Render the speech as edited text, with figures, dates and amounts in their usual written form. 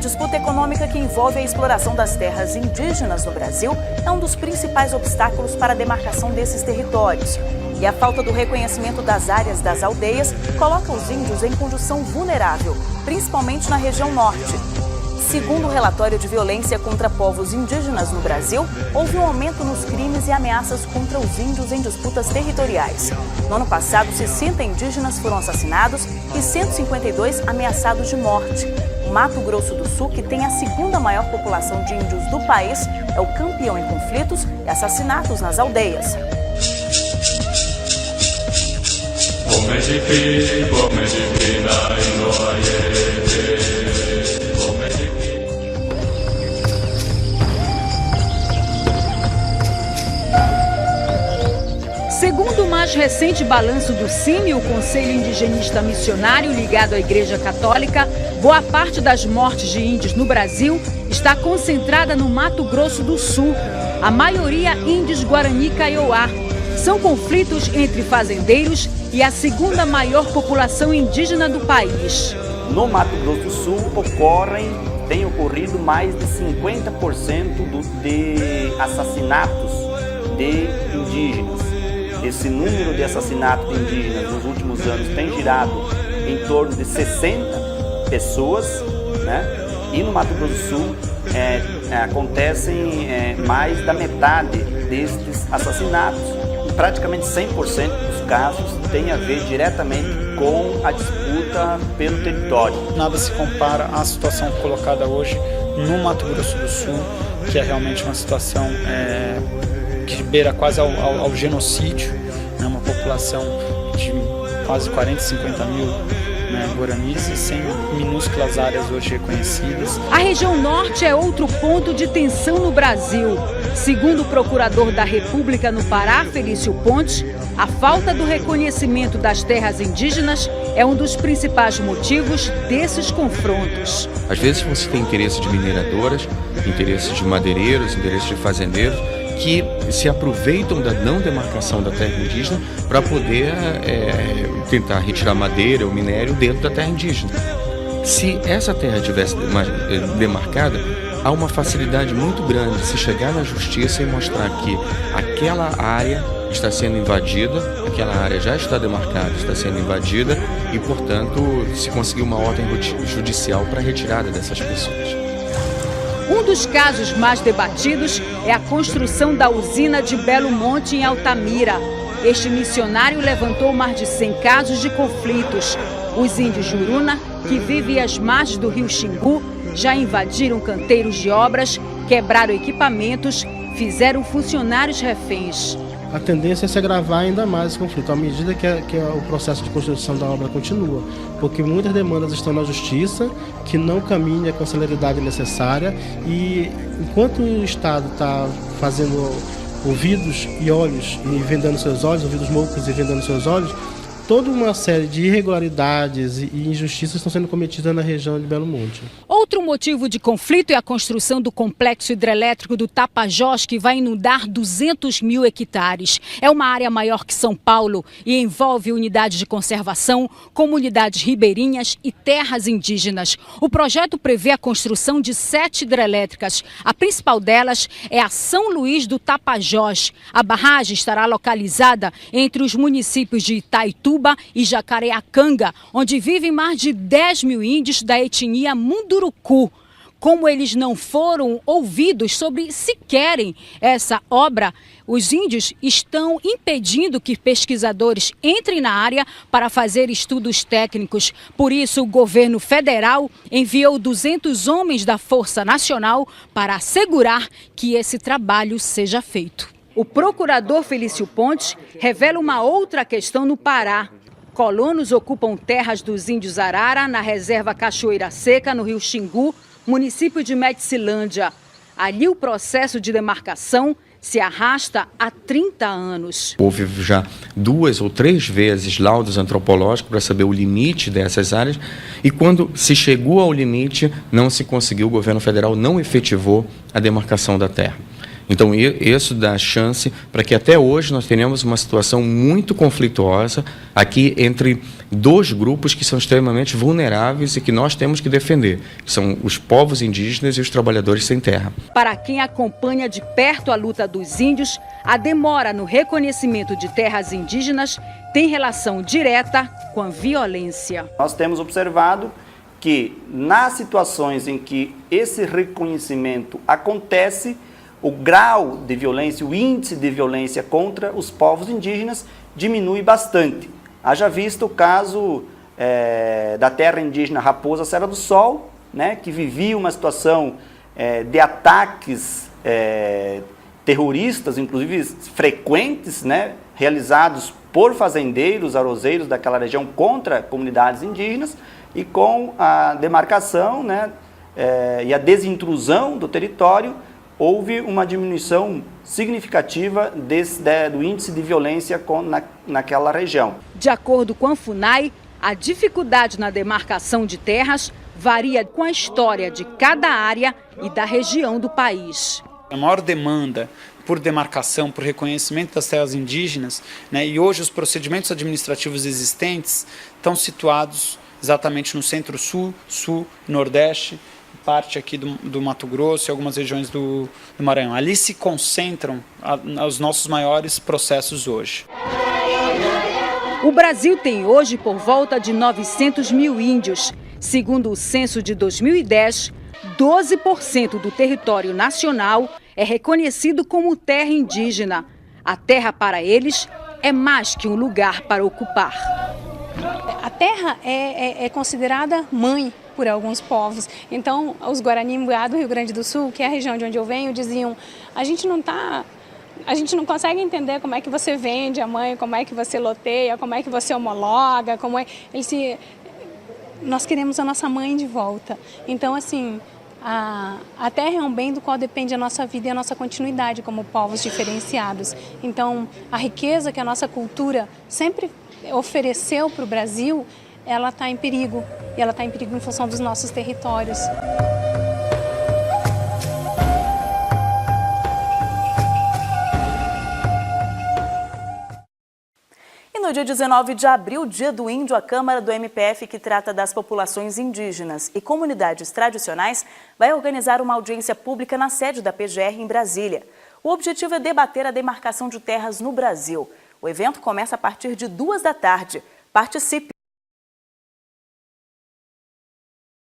disputa econômica que envolve a exploração das terras indígenas no Brasil é um dos principais obstáculos para a demarcação desses territórios. E a falta do reconhecimento das áreas das aldeias coloca os índios em condição vulnerável, principalmente na região norte. Segundo o relatório de violência contra povos indígenas no Brasil, houve um aumento nos crimes e ameaças contra os índios em disputas territoriais. No ano passado, 60 indígenas foram assassinados e 152 ameaçados de morte. O Mato Grosso do Sul, que tem a segunda maior população de índios do país, é o campeão em conflitos e assassinatos nas aldeias. Segundo o mais recente balanço do CIMI, o Conselho Indigenista Missionário ligado à Igreja Católica, boa parte das mortes de índios no Brasil está concentrada no Mato Grosso do Sul, a maioria índios Guarani Kaiowá. São conflitos entre fazendeiros e a segunda maior população indígena do país. No Mato Grosso do Sul tem ocorrido mais de 50% de assassinatos de indígenas. Esse número de assassinatos de indígenas nos últimos anos tem girado em torno de 60 pessoas, né? E no Mato Grosso do Sul acontecem mais da metade destes assassinatos. Praticamente 100% dos casos tem a ver diretamente com a disputa pelo território. Nada se compara à situação colocada hoje no Mato Grosso do Sul, que é realmente uma situação que beira quase ao genocídio, né? Uma população de quase 40, 50 mil guaranis e 100 minúsculas áreas hoje reconhecidas. A região norte é outro ponto de tensão no Brasil. Segundo o procurador da República no Pará, Felício Pontes, a falta do reconhecimento das terras indígenas é um dos principais motivos desses confrontos. Às vezes você tem interesse de mineradoras, interesse de madeireiros, interesse de fazendeiros, que se aproveitam da não demarcação da terra indígena para poder tentar retirar madeira ou minério dentro da terra indígena. Se essa terra tivesse demarcada, há uma facilidade muito grande de se chegar na justiça e mostrar que aquela área está sendo invadida, aquela área já está demarcada, está sendo invadida e, portanto, se conseguir uma ordem judicial para a retirada dessas pessoas. Um dos casos mais debatidos é a construção da usina de Belo Monte, em Altamira. Este missionário levantou mais de 100 casos de conflitos. Os índios Juruna, que vivem às margens do rio Xingu, já invadiram canteiros de obras, quebraram equipamentos, fizeram funcionários reféns. A tendência é se agravar ainda mais esse conflito, à medida que o processo de construção da obra continua, porque muitas demandas estão na justiça, que não caminha com a celeridade necessária, e enquanto o Estado está fazendo ouvidos e olhos e vendando seus olhos, ouvidos moucos e vendando seus olhos, toda uma série de irregularidades e injustiças estão sendo cometidas na região de Belo Monte. Outro motivo de conflito é a construção do complexo hidrelétrico do Tapajós, que vai inundar 200 mil hectares. É uma área maior que São Paulo e envolve unidades de conservação, comunidades ribeirinhas e terras indígenas. O projeto prevê a construção de 7 hidrelétricas. A principal delas é a São Luís do Tapajós. A barragem estará localizada entre os municípios de Itaituba e Jacareacanga, onde vivem mais de 10 mil índios da etnia Munduruku. Como eles não foram ouvidos sobre se querem essa obra, os índios estão impedindo que pesquisadores entrem na área para fazer estudos técnicos. Por isso, o governo federal enviou 200 homens da Força Nacional para assegurar que esse trabalho seja feito. O procurador Felício Pontes revela uma outra questão no Pará. Colonos ocupam terras dos índios Arara, na reserva Cachoeira Seca, no rio Xingu, município de Metcilândia. Ali o processo de demarcação se arrasta há 30 anos. Houve já 2 ou 3 vezes laudos antropológicos para saber o limite dessas áreas, e quando se chegou ao limite, não se conseguiu, o governo federal não efetivou a demarcação da terra. Então, isso dá chance para que até hoje nós tenhamos uma situação muito conflituosa aqui entre dois grupos que são extremamente vulneráveis e que nós temos que defender, que são os povos indígenas e os trabalhadores sem terra. Para quem acompanha de perto a luta dos índios, a demora no reconhecimento de terras indígenas tem relação direta com a violência. Nós temos observado que nas situações em que esse reconhecimento acontece, o grau de violência, o índice de violência contra os povos indígenas diminui bastante. Haja visto o caso da terra indígena Raposa Serra do Sol, né, que vivia uma situação de ataques terroristas, inclusive frequentes, né, realizados por fazendeiros, arrozeiros daquela região contra comunidades indígenas, e com a demarcação, né, e a desintrusão do território, houve uma diminuição significativa do índice de violência naquela região. De acordo com a FUNAI, a dificuldade na demarcação de terras varia com a história de cada área e da região do país. A maior demanda por demarcação, por reconhecimento das terras indígenas, né, e hoje os procedimentos administrativos existentes estão situados exatamente no Centro-Sul, Sul, Nordeste, parte aqui do Mato Grosso e algumas regiões do Maranhão. Ali se concentram os nossos maiores processos hoje. O Brasil tem hoje por volta de 900 mil índios. Segundo o censo de 2010, 12% do território nacional é reconhecido como terra indígena. A terra para eles é mais que um lugar para ocupar. A terra é considerada mãe por alguns povos. Então, os Guarani-Mbuiá do Rio Grande do Sul, que é a região de onde eu venho, diziam: a gente não consegue entender como é que você vende a mãe, como é que você loteia, como é que você homologa, nós queremos a nossa mãe de volta. Então, assim, a terra é um bem do qual depende a nossa vida e a nossa continuidade como povos diferenciados. Então, a riqueza que a nossa cultura sempre ofereceu para o Brasil, ela está em perigo. E ela está em perigo em função dos nossos territórios. E no dia 19 de abril, Dia do Índio, a Câmara do MPF, que trata das populações indígenas e comunidades tradicionais, vai organizar uma audiência pública na sede da PGR em Brasília. O objetivo é debater a demarcação de terras no Brasil. O evento começa a partir de 14h. Participe!